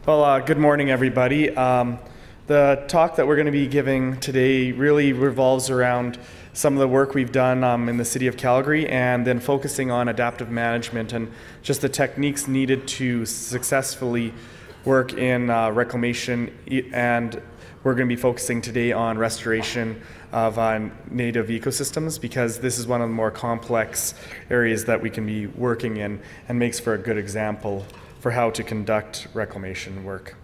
Well, good morning, everybody. The talk that we're going to be giving today really revolves around some of the work we've done in the city of Calgary, and then focusing on adaptive management and just the techniques needed to successfully work in reclamation. And we're going to be focusing today on restoration of native ecosystems, because this is one of the more complex areas that we can be working in and makes for a good example for how to conduct reclamation work.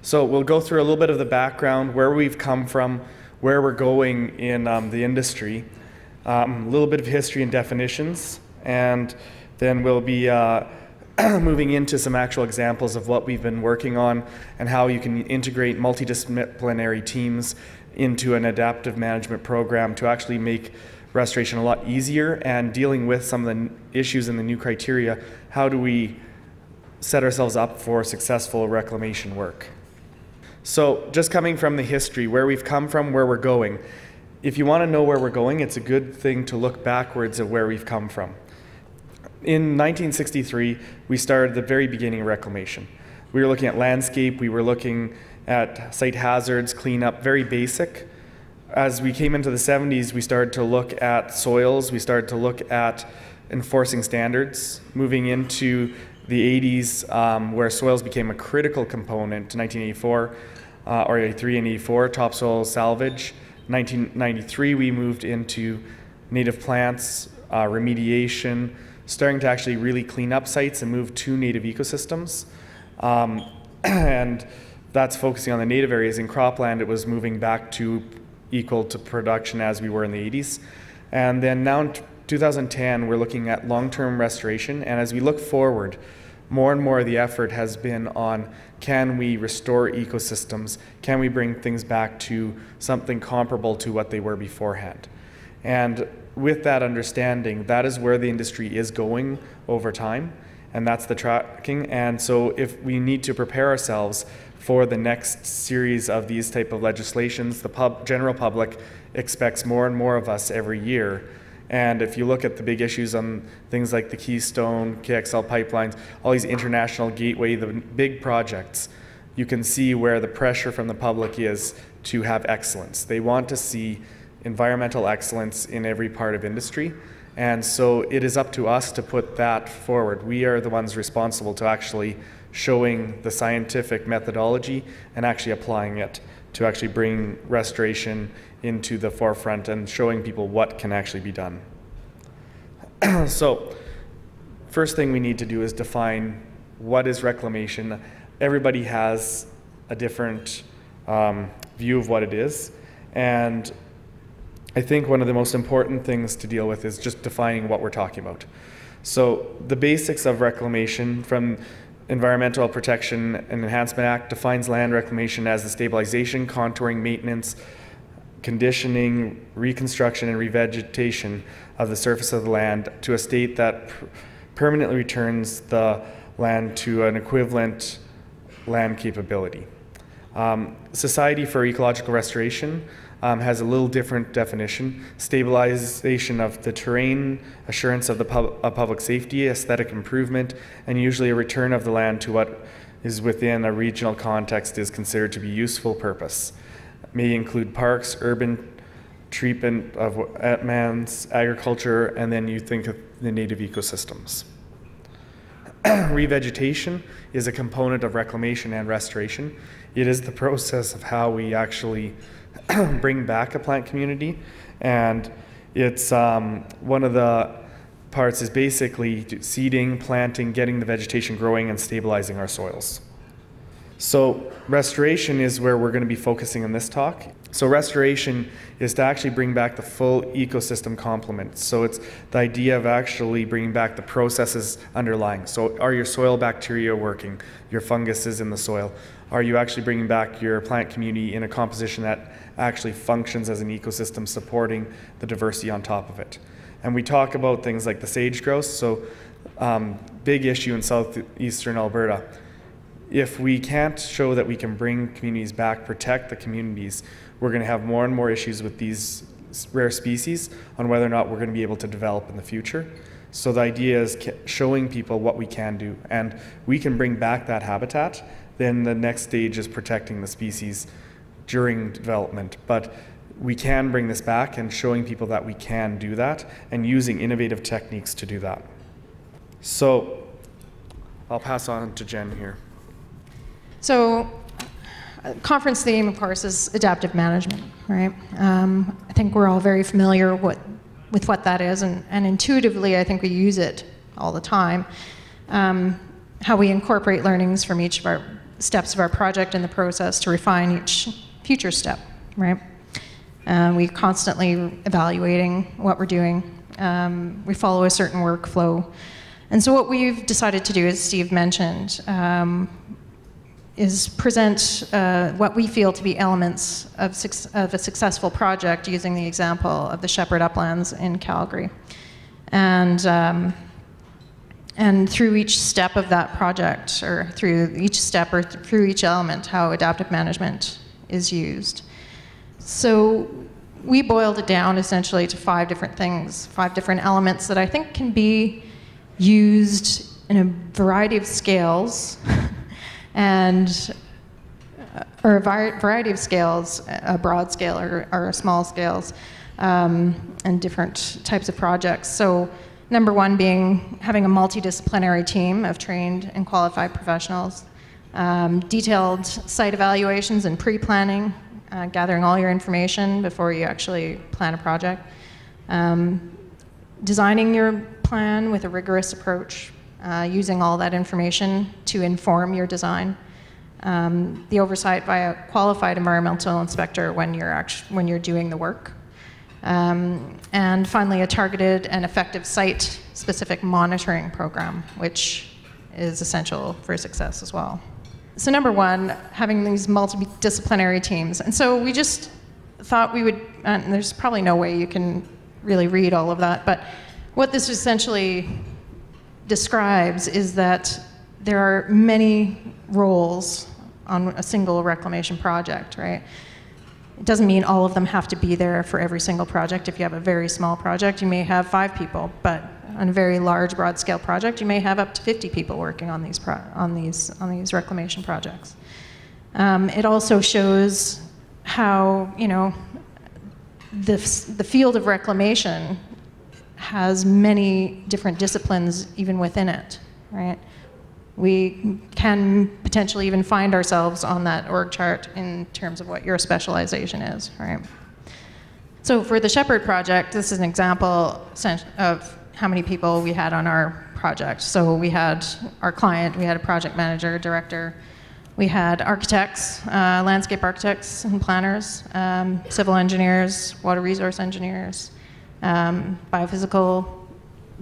So we'll go through a little bit of the background, where we've come from, where we're going in the industry, a little bit of history and definitions, and then we'll be moving into some actual examples of what we've been working on and how you can integrate multidisciplinary teams into an adaptive management program to actually make restoration a lot easier, and dealing with some of the issues in the new criteria. How do we set ourselves up for successful reclamation work? So just coming from the history, where we've come from, where we're going. If you want to know where we're going, it's a good thing to look backwards at where we've come from. In 1963, we started the very beginning of reclamation. We were looking at landscape, we were looking at site hazards, cleanup, very basic. As we came into the 70s, we started to look at soils, we started to look at enforcing standards. Moving into the 80s, where soils became a critical component, 1984, or 83 and 84, topsoil salvage. 1993, we moved into native plants, remediation, starting to actually really clean up sites and move to native ecosystems. And that's focusing on the native areas. In cropland, it was moving back to equal to production as we were in the 80s. And then now in 2010, we're looking at long-term restoration. And as we look forward, more and more of the effort has been on, can we restore ecosystems? Can we bring things back to something comparable to what they were beforehand? And with that understanding, that is where the industry is going over time, and that's the tracking. And so if we need to prepare ourselves for the next series of these type of legislations, the general public expects more and more of us every year. And if you look at the big issues on things like the Keystone, KXL pipelines, all these international gateway, the big projects, you can see where the pressure from the public is to have excellence. They want to see environmental excellence in every part of industry. And so it is up to us to put that forward. We are the ones responsible to actually showing the scientific methodology and actually applying it to actually bring restoration into the forefront and showing people what can actually be done. So first thing we need to do is define what is reclamation. Everybody has a different view of what it is, and I think one of the most important things to deal with is just defining what we're talking about. So the basics of reclamation from Environmental Protection and Enhancement Act defines land reclamation as the stabilization, contouring, maintenance, conditioning, reconstruction, and revegetation of the surface of the land to a state that permanently returns the land to an equivalent land capability. Society for Ecological Restoration has a little different definition: stabilization of the terrain, assurance of the public safety, aesthetic improvement, and usually a return of the land to what is within a regional context is considered to be useful purpose. May include parks, urban treatment of wetlands, agriculture, and then you think of the native ecosystems. Revegetation is a component of reclamation and restoration. It is the process of how we actually bring back a plant community, and it's one of the parts is basically seeding, planting, getting the vegetation growing, and stabilizing our soils. So restoration is where we're going to be focusing in this talk. So restoration is to actually bring back the full ecosystem complement. So it's the idea of actually bringing back the processes underlying. So are your soil bacteria working? Your fungus is in the soil? Are you actually bringing back your plant community in a composition that actually functions as an ecosystem, supporting the diversity on top of it? And we talk about things like the sage grouse. So big issue in southeastern Alberta. If we can't show that we can bring communities back, protect the communities, we're going to have more and more issues with these rare species on whether or not we're going to be able to develop in the future. So the idea is showing people what we can do, and we can bring back that habitat. Then the next stage is protecting the species during development. But we can bring this back and showing people that we can do that and using innovative techniques to do that. So I'll pass on to Jen here. So conference theme, of course, is adaptive management, right? I think we're all very familiar with what that is, and intuitively I think we use it all the time. How we incorporate learnings from each of our steps of our project in the process to refine each future step, right? We're constantly evaluating what we're doing. We follow a certain workflow. And so what we've decided to do, as Steve mentioned, is present what we feel to be elements of a successful project using the example of the Shepard Uplands in Calgary. And through each step of that project, or through each step or through each element, how adaptive management is used. So we boiled it down essentially to 5 different things, 5 different elements that I think can be used in a variety of scales or a variety of scales, a broad scale or a small scales, and different types of projects. So number 1 being having a multidisciplinary team of trained and qualified professionals, detailed site evaluations and pre-planning, gathering all your information before you actually plan a project, designing your plan with a rigorous approach, using all that information to inform your design, the oversight by a qualified environmental inspector when you're doing the work, and finally a targeted and effective site-specific monitoring program, which is essential for success as well. So number 1, having these multidisciplinary teams. And so we just thought we would, and there's probably no way you can really read all of that, but what this essentially describes is that there are many roles on a single reclamation project, right? It doesn't mean all of them have to be there for every single project. If you have a very small project, you may have 5 people, but on a very large, broad-scale project, you may have up to 50 people working on these reclamation projects. It also shows how, the field of reclamation has many different disciplines even within it, right? We can potentially even find ourselves on that org chart in terms of what your specialization is, right? So for the Shepard project, this is an example of how many people we had on our project. So we had our client, we had a project manager, director, we had architects, landscape architects and planners, civil engineers, water resource engineers, biophysical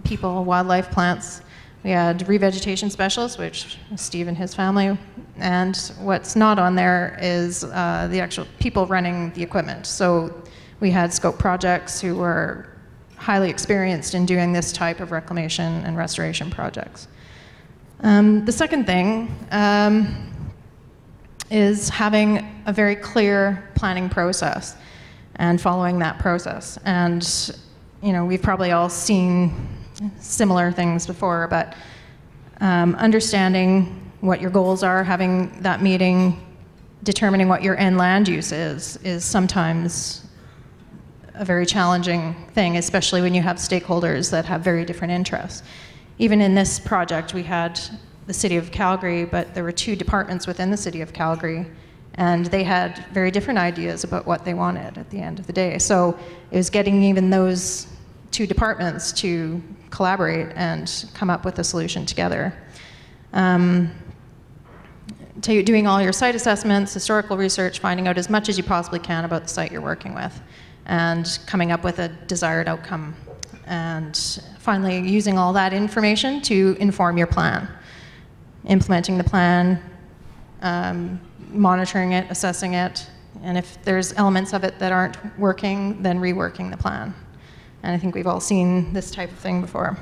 people, wildlife, plants. We had revegetation specialists, which is Steve and his family, and what's not on there is the actual people running the equipment. So we had scope projects who were highly experienced in doing this type of reclamation and restoration projects. The second thing is having a very clear planning process and following that process. And we've probably all seen similar things before, but understanding what your goals are, having that meeting, determining what your end land use is sometimes a very challenging thing, especially when you have stakeholders that have very different interests. Even in this project, we had the City of Calgary, but there were 2 departments within the City of Calgary, and they had very different ideas about what they wanted at the end of the day. So it was getting even those 2 departments to collaborate and come up with a solution together. Doing all your site assessments, historical research, finding out as much as you possibly can about the site you're working with, and coming up with a desired outcome. And finally, using all that information to inform your plan. Implementing the plan, monitoring it, assessing it, and if there's elements of it that aren't working, then reworking the plan. And I think we've all seen this type of thing before.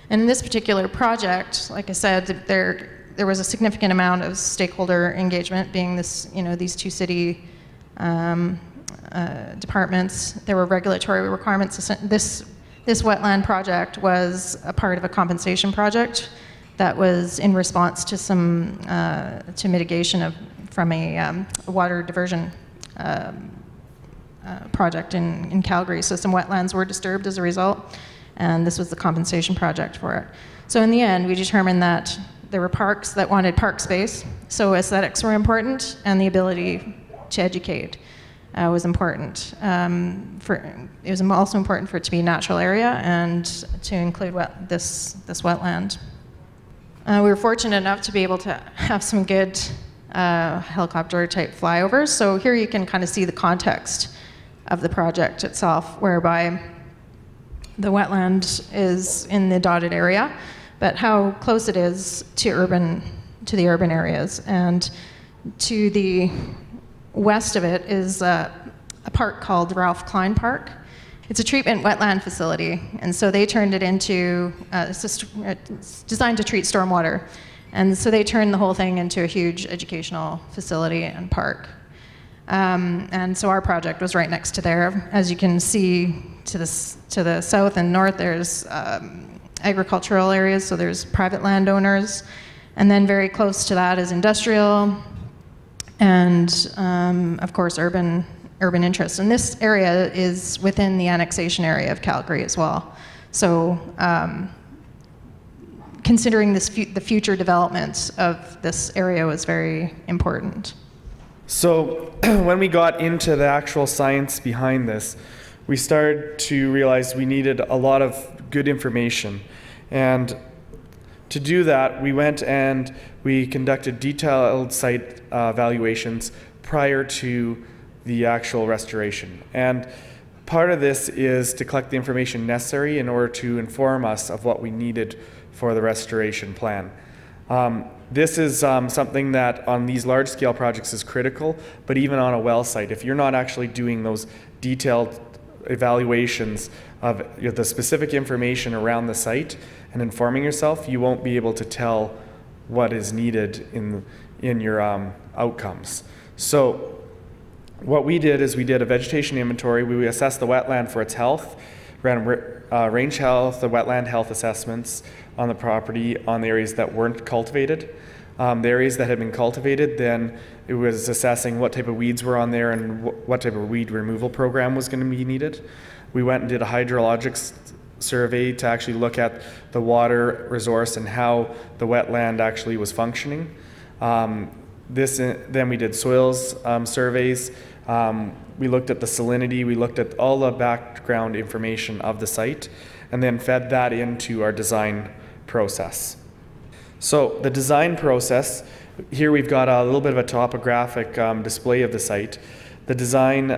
And in this particular project, like I said, there was a significant amount of stakeholder engagement, being these 2 city departments. There were regulatory requirements. This wetland project was a part of a compensation project that was in response to some to mitigation from a water diversion project in Calgary. So some wetlands were disturbed as a result, and this was the compensation project for it. So in the end, we determined that there were parks that wanted park space, so aesthetics were important, and the ability to educate was important. It was also important for it to be a natural area and to include this wetland. We were fortunate enough to be able to have some good helicopter-type flyovers. So here you can kind of see the context of the project itself, whereby the wetland is in the dotted area, but how close it is to the urban areas. And to the west of it is a park called Ralph Klein Park. It's a treatment wetland facility, and so they turned it into, it's designed to treat stormwater. And so they turned the whole thing into a huge educational facility and park. And so our project was right next to there. As you can see to the south and north, there's agricultural areas, so there's private landowners. And then very close to that is industrial and, of course, urban interests. And this area is within the annexation area of Calgary as well. So considering the future development of this area was very important. So when we got into the actual science behind this, we started to realize we needed a lot of good information. And to do that, we went and we conducted detailed site evaluations prior to the actual restoration. And part of this is to collect the information necessary in order to inform us of what we needed for the restoration plan. This is something that on these large-scale projects is critical, but even on a well site, if you're not actually doing those detailed evaluations of the specific information around the site and informing yourself, you won't be able to tell what is needed in your outcomes. So what we did is we did a vegetation inventory. We assessed the wetland for its health, ran range health, the wetland health assessments on the property on the areas that weren't cultivated. The areas that had been cultivated, then it was assessing what type of weeds were on there and what type of weed removal program was going to be needed. We went and did a hydrologic survey to actually look at the water resource and how the wetland actually was functioning. Then we did soils surveys. We looked at the salinity, we looked at all the background information of the site, and then fed that into our design process. So the design process, here we've got a little bit of a topographic display of the site. The design,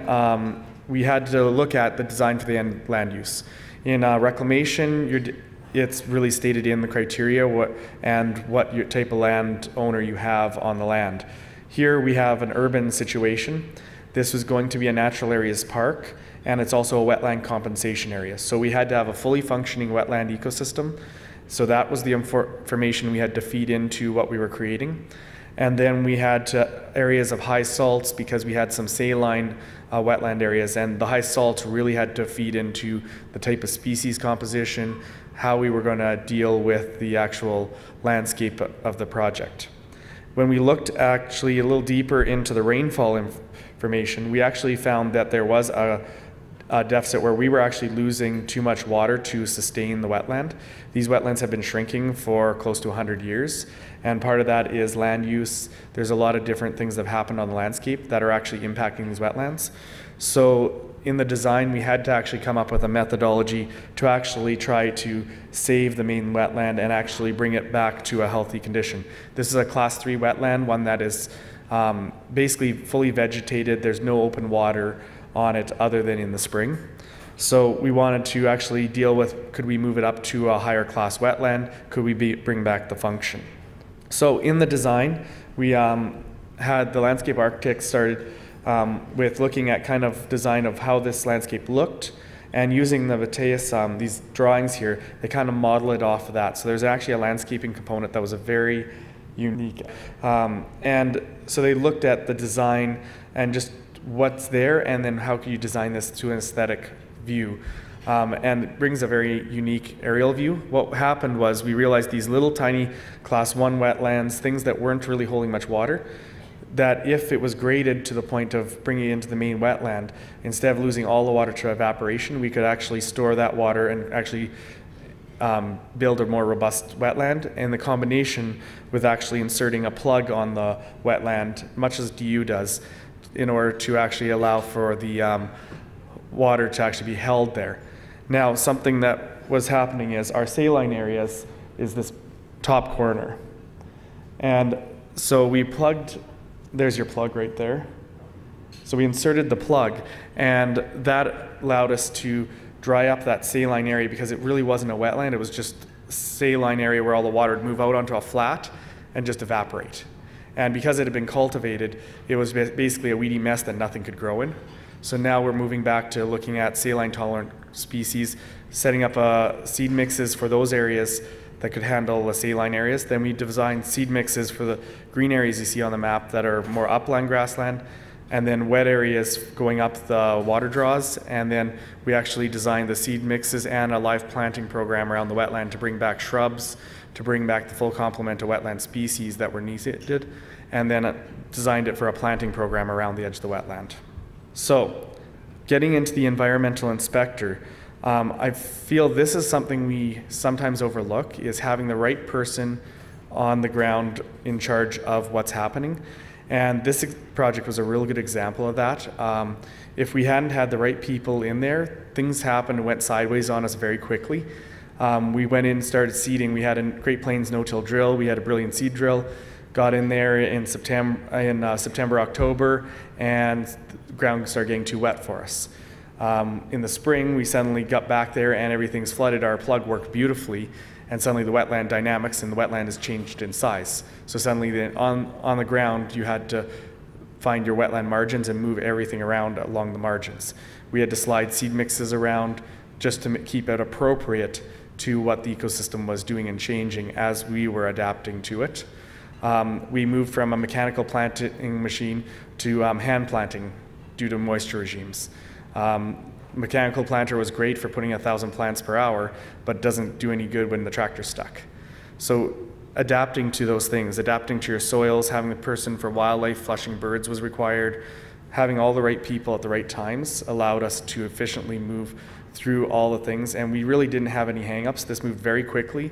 we had to look at the design for the end land use. In reclamation, it's really stated in the criteria what your type of land owner you have on the land. Here we have an urban situation. This was going to be a natural areas park, and it's also a wetland compensation area. So we had to have a fully functioning wetland ecosystem. So that was the information we had to feed into what we were creating. And then we had areas of high salts because we had some saline wetland areas, and the high salts really had to feed into the type of species composition, how we were going to deal with the actual landscape of the project. When we looked actually a little deeper into the rainfall information, we actually found that there was a deficit where we were actually losing too much water to sustain the wetland. These wetlands have been shrinking for close to 100 years, and part of that is land use. There's a lot of different things that have happened on the landscape that are actually impacting these wetlands. So in the design, we had to actually come up with a methodology to actually try to save the main wetland and actually bring it back to a healthy condition. This is a class 3 wetland, one that is basically fully vegetated. There's no open water on it other than in the spring. So we wanted to actually deal with, could we move it up to a higher class wetland? Could we bring back the function? So in the design, we had the landscape architect started with looking at kind of design of how this landscape looked, and using the Mateus, these drawings here, they kind of model it off of that. So there's actually a landscaping component that was a very unique. And so they looked at the design and just what's there, and then how can you design this to an aesthetic view. and it brings a very unique aerial view. What happened was we realized these little tiny class 1 wetlands, things that weren't really holding much water, that if it was graded to the point of bringing it into the main wetland, instead of losing all the water to evaporation, we could actually store that water and actually build a more robust wetland. And the combination with actually inserting a plug on the wetland, much as DU does, in order to actually allow for the water to actually be held there. Now, something that was happening is our saline areas is this top corner. And so we plugged, there's your plug right there. So we inserted the plug, and that allowed us to dry up that saline area because it really wasn't a wetland. It was just a saline area where all the water would move out onto a flat and just evaporate. And because it had been cultivated, it was basically a weedy mess that nothing could grow in. So now we're moving back to looking at saline tolerant species, setting up seed mixes for those areas that could handle the saline areas. Then we designed seed mixes for the green areas you see on the map that are more upland grassland, and then wet areas going up the water draws. And then we actually designed the seed mixes and a live planting program around the wetland to bring back shrubs, to bring back the full complement of wetland species that were needed, and then designed it for a planting program around the edge of the wetland. So, getting into the environmental inspector, I feel this is something we sometimes overlook, is having the right person on the ground in charge of what's happening. And this project was a real good example of that. If we hadn't had the right people in there, things happened and went sideways on us very quickly. We went in and started seeding. We had a Great Plains no-till drill. We had a brilliant seed drill. Got in there in September, October, and the ground started getting too wet for us. In the spring, we suddenly got back there and everything's flooded. Our plug worked beautifully, and suddenly the wetland dynamics in the wetland has changed in size. So suddenly on the ground, you had to find your wetland margins and move everything around along the margins. We had to slide seed mixes around just to keep it appropriate to what the ecosystem was doing and changing as we were adapting to it. We moved from a mechanical planting machine to hand planting due to moisture regimes. Mechanical planter was great for putting 1,000 plants per hour, but doesn't do any good when the tractor's stuck. So adapting to those things, adapting to your soils, having a person for wildlife, flushing birds was required. Having all the right people at the right times allowed us to efficiently move through all the things, and we really didn't have any hang-ups. This moved very quickly.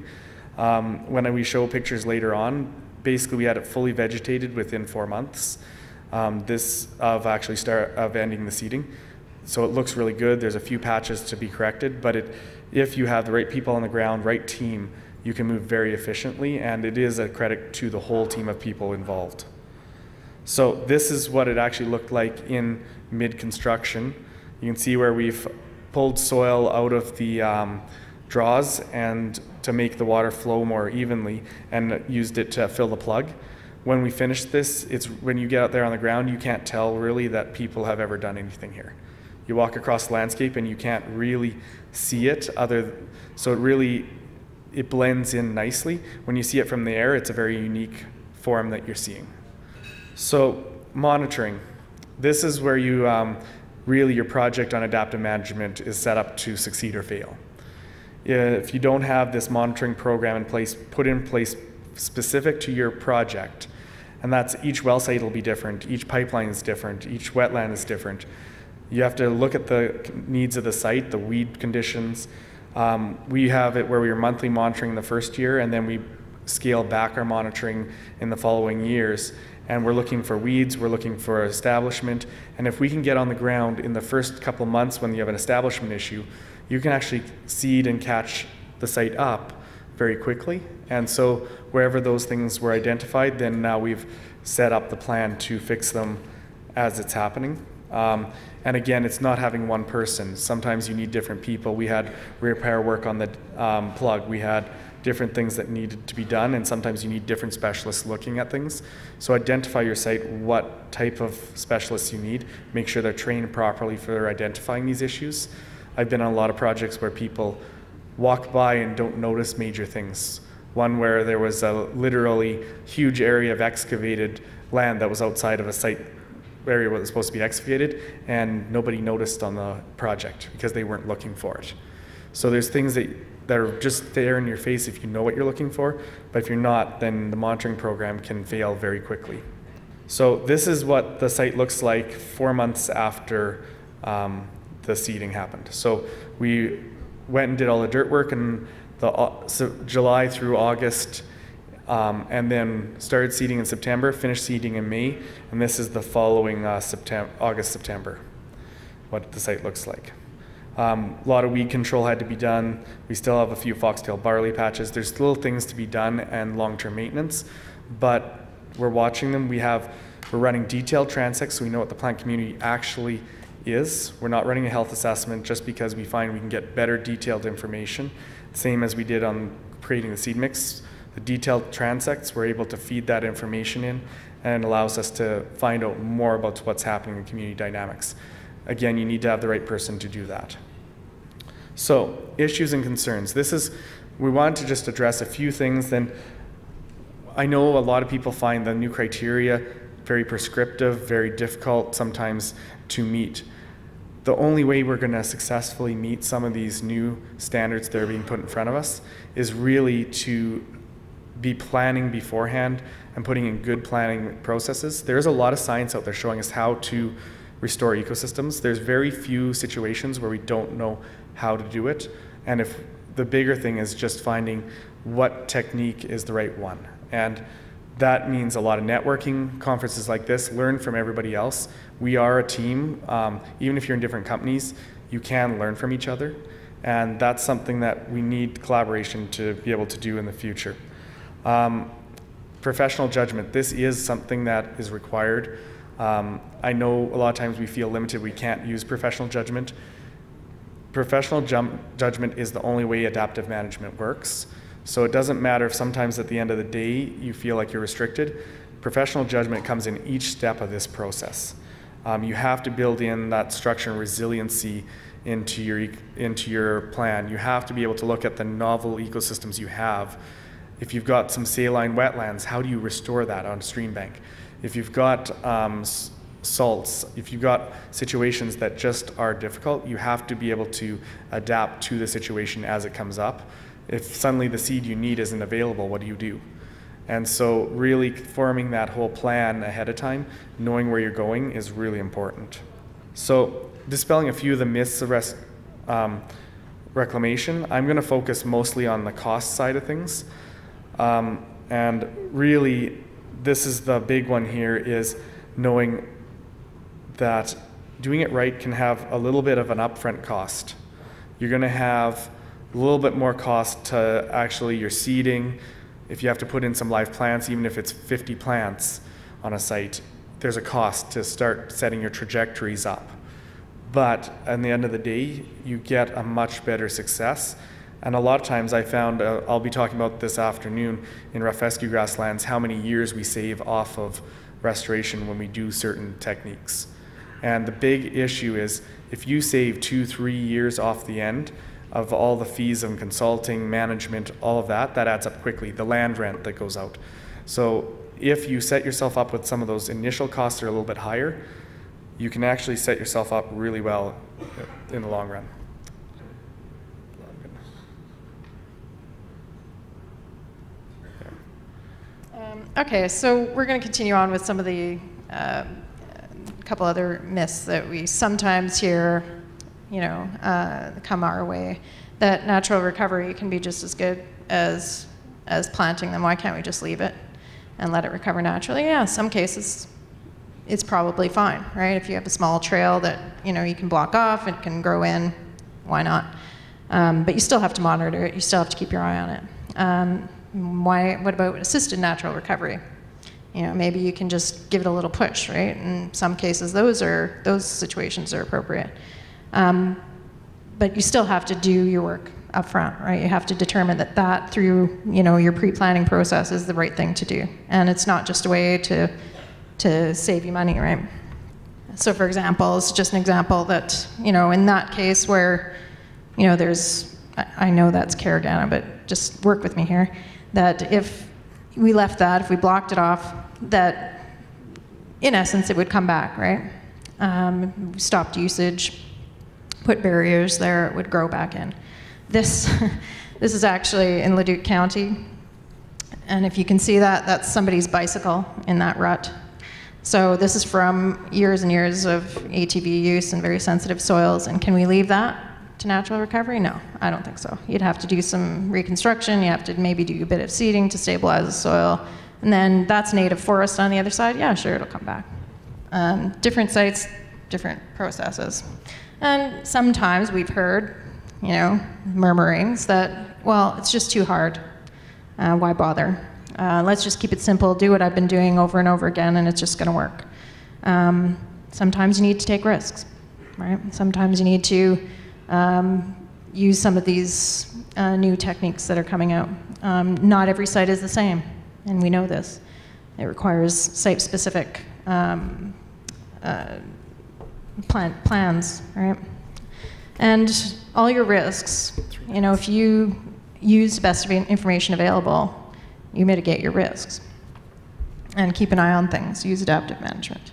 When we show pictures later on, basically we had it fully vegetated within 4 months. This of actually ending the seeding. So it looks really good. There's a few patches to be corrected, but if you have the right people on the ground, right team, you can move very efficiently, and it is a credit to the whole team of people involved. So this is what it actually looked like in mid-construction. You can see where we've pulled soil out of the draws and to make the water flow more evenly, and used it to fill the plug. When we finish this, when you get out there on the ground, you can't tell really that people have ever done anything here. You walk across the landscape and you can't really see it so it blends in nicely. When you see it from the air, it's a very unique form that you're seeing. So monitoring. This is where really your project on adaptive management is set up to succeed or fail. If you don't have this monitoring program in place, put in place specific to your project, and that's each well site will be different, each pipeline is different, each wetland is different. You have to look at the needs of the site, the weed conditions. We have it where we are monthly monitoring the first year, and then we scale back our monitoring in the following years. And we're looking for weeds, we're looking for establishment, and if we can get on the ground in the first couple months when you have an establishment issue, you can actually seed and catch the site up very quickly. And so wherever those things were identified, then now we've set up the plan to fix them as it's happening. And again, it's not having one person. Sometimes you need different people. We had repair work on the plug. We had different things that needed to be done, and sometimes you need different specialists looking at things. So identify your site, what type of specialists you need. Make sure they're trained properly for identifying these issues. I've been on a lot of projects where people walk by and don't notice major things. One where there was a literally huge area of excavated land that was outside of a site area was supposed to be excavated, and nobody noticed on the project because they weren't looking for it. So there's things that are just there in your face if you know what you're looking for, but if you're not, then the monitoring program can fail very quickly. So this is what the site looks like 4 months after the seeding happened. So we went and did all the dirt work in July through August, and then started seeding in September, finished seeding in May, and this is the following August, September, what the site looks like. A lot of weed control had to be done. We still have a few foxtail barley patches. There's little things to be done and long-term maintenance, but we're watching them. We're running detailed transects so we know what the plant community actually is. We're not running a health assessment just because we find we can get better detailed information, same as we did on creating the seed mix. The detailed transects, we're able to feed that information in, and allows us to find out more about what's happening in community dynamics. Again, you need to have the right person to do that. So, issues and concerns. We wanted to just address a few things. Then I know a lot of people find the new criteria very prescriptive, very difficult sometimes to meet. The only way we're going to successfully meet some of these new standards that are being put in front of us is really to be planning beforehand and putting in good planning processes. There's a lot of science out there showing us how to restore ecosystems. There's very few situations where we don't know how to do it. And if the bigger thing is just finding what technique is the right one. And that means a lot of networking, conferences like this, learn from everybody else. We are a team. Even if you're in different companies, you can learn from each other. And that's something that we need collaboration to be able to do in the future. Professional judgment. This is something that is required. I know a lot of times we feel limited, we can't use professional judgment. Professional judgment is the only way adaptive management works. So it doesn't matter if sometimes at the end of the day you feel like you're restricted. Professional judgment comes in each step of this process. You have to build in that structure and resiliency into your plan. You have to be able to look at the novel ecosystems you have. If you've got some saline wetlands, how do you restore that on a stream bank? If you've got salts, if you've got situations that just are difficult, you have to be able to adapt to the situation as it comes up. If suddenly the seed you need isn't available, what do you do? And so really forming that whole plan ahead of time, knowing where you're going, is really important. So dispelling a few of the myths of reclamation, I'm going to focus mostly on the cost side of things. And really, this is the big one here, is knowing that doing it right can have a little bit of an upfront cost. You're going to have a little bit more cost to actually your seeding. If you have to put in some live plants, even if it's 50 plants on a site, there's a cost to start setting your trajectories up. But at the end of the day, you get a much better success. And a lot of times I found, I'll be talking about this afternoon in rough fescue grasslands, how many years we save off of restoration when we do certain techniques. And the big issue is if you save 2-3 years off the end of all the fees of consulting, management, all of that, that adds up quickly, the land rent that goes out. So if you set yourself up with some of those initial costs that are a little bit higher, you can actually set yourself up really well in the long run. Okay, so we're going to continue on with some of the couple other myths that we sometimes hear, come our way. That natural recovery can be just as good as planting them. Why can't we just leave it and let it recover naturally? Yeah, some cases it's probably fine, right? If you have a small trail that you can block off, it can grow in, why not? But you still have to monitor it. You still have to keep your eye on it. What about assisted natural recovery? Maybe you can just give it a little push, right? In some cases, those situations are appropriate. But you still have to do your work up front, right? You have to determine that through, your pre-planning process is the right thing to do. And it's not just a way to save you money, right? So for example, it's just an example that, in that case where, I know that's Caragana, but just work with me here, that if we left that, if we blocked it off, that in essence, it would come back, right? Stopped usage, put barriers there, it would grow back in. This is actually in Leduc County, and if you can see that, that's somebody's bicycle in that rut. So this is from years and years of ATV use in very sensitive soils, and can we leave that to natural recovery? No, I don't think so. You'd have to do some reconstruction, you have to maybe do a bit of seeding to stabilize the soil, and then that's native forest on the other side, yeah, sure, it'll come back. Different sites, different processes. And sometimes we've heard, you know, murmurings that, well, it's just too hard. Why bother? Let's just keep it simple, do what I've been doing over and over again, and it's just going to work. Sometimes you need to take risks, right? Sometimes you need to use some of these new techniques that are coming out. Not every site is the same, and we know this. It requires site-specific plans, right? And all your risks, you know, if you use the best information available, you mitigate your risks. And keep an eye on things, use adaptive management.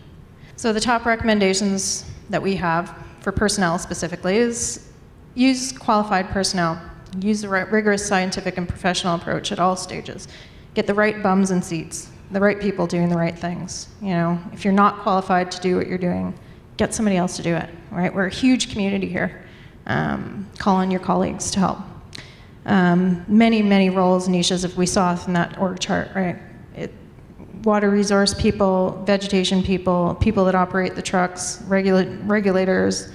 So the top recommendations that we have for personnel specifically is use qualified personnel. Use the rigorous scientific and professional approach at all stages. Get the right bums in seats, the right people doing the right things. You know, if you're not qualified to do what you're doing, get somebody else to do it, right? We're a huge community here. Call on your colleagues to help. Many, many roles, niches, if we saw in that org chart, right? Water resource people, vegetation people, people that operate the trucks, regulators,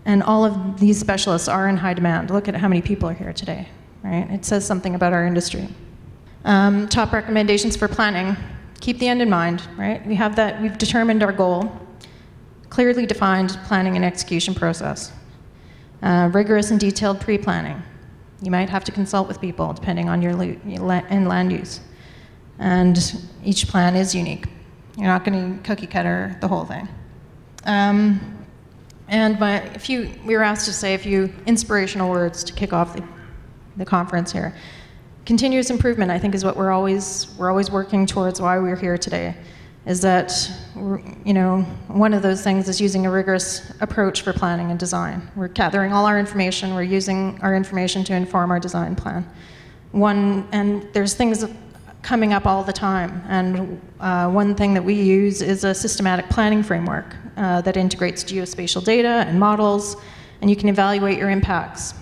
and all of these specialists are in high demand. Look at how many people are here today, right? It says something about our industry. Top recommendations for planning. Keep the end in mind, right? We have that, we've determined our goal. Clearly defined planning and execution process. Rigorous and detailed pre-planning. You might have to consult with people depending on your land use. And each plan is unique. You're not going to cookie cutter the whole thing. We were asked to say a few inspirational words to kick off the conference here. Continuous improvement, I think, is what we're always working towards. Why we're here today is that, you know, one of those things is using a rigorous approach for planning and design. We're gathering all our information, we're using our information to inform our design plan. And there's things coming up all the time, and one thing that we use is a systematic planning framework that integrates geospatial data and models, and you can evaluate your impacts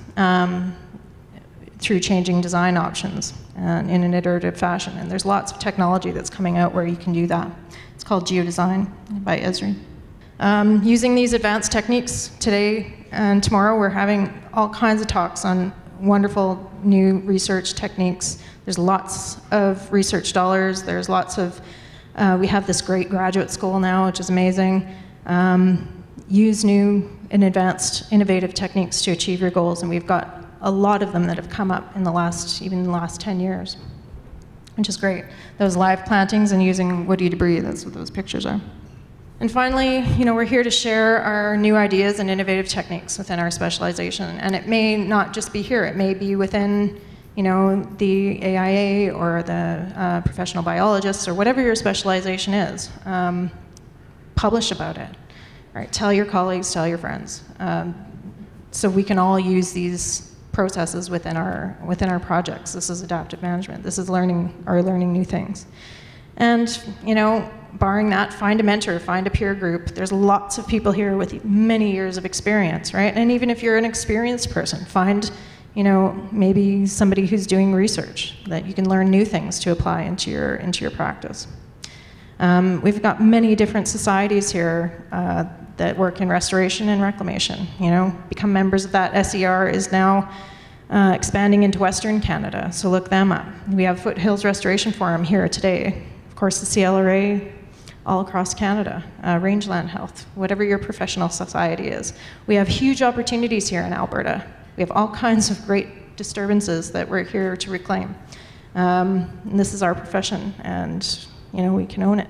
through changing design options in an iterative fashion. And there's lots of technology that's coming out where you can do that. It's called Geodesign by Esri. Using these advanced techniques today and tomorrow, we're having all kinds of talks on wonderful new research techniques. There's lots of research dollars. There's lots of, we have this great graduate school now, which is amazing. Use new and advanced innovative techniques to achieve your goals, and we've got a lot of them that have come up in the last, even the last 10 years, which is great. Those live plantings and using woody debris, that's what those pictures are. And finally, you know, we're here to share our new ideas and innovative techniques within our specialization. And it may not just be here, it may be within, you know, the AIA or the professional biologists or whatever your specialization is. Publish about it, right? Tell your colleagues, tell your friends. So we can all use these processes within our projects. This is adaptive management. This is learning new things. And, you know, barring that, find a mentor, find a peer group. There's lots of people here with many years of experience, right? And even if you're an experienced person, find, you know, maybe somebody who's doing research that you can learn new things to apply into your practice. We've got many different societies here that work in restoration and reclamation. You know, become members of that. SER is now expanding into Western Canada, so look them up. We have Foothills Restoration Forum here today. Of course, the CLRA all across Canada, Rangeland Health, whatever your professional society is. We have huge opportunities here in Alberta. We have all kinds of great disturbances that we're here to reclaim. And this is our profession, and you know, we can own it.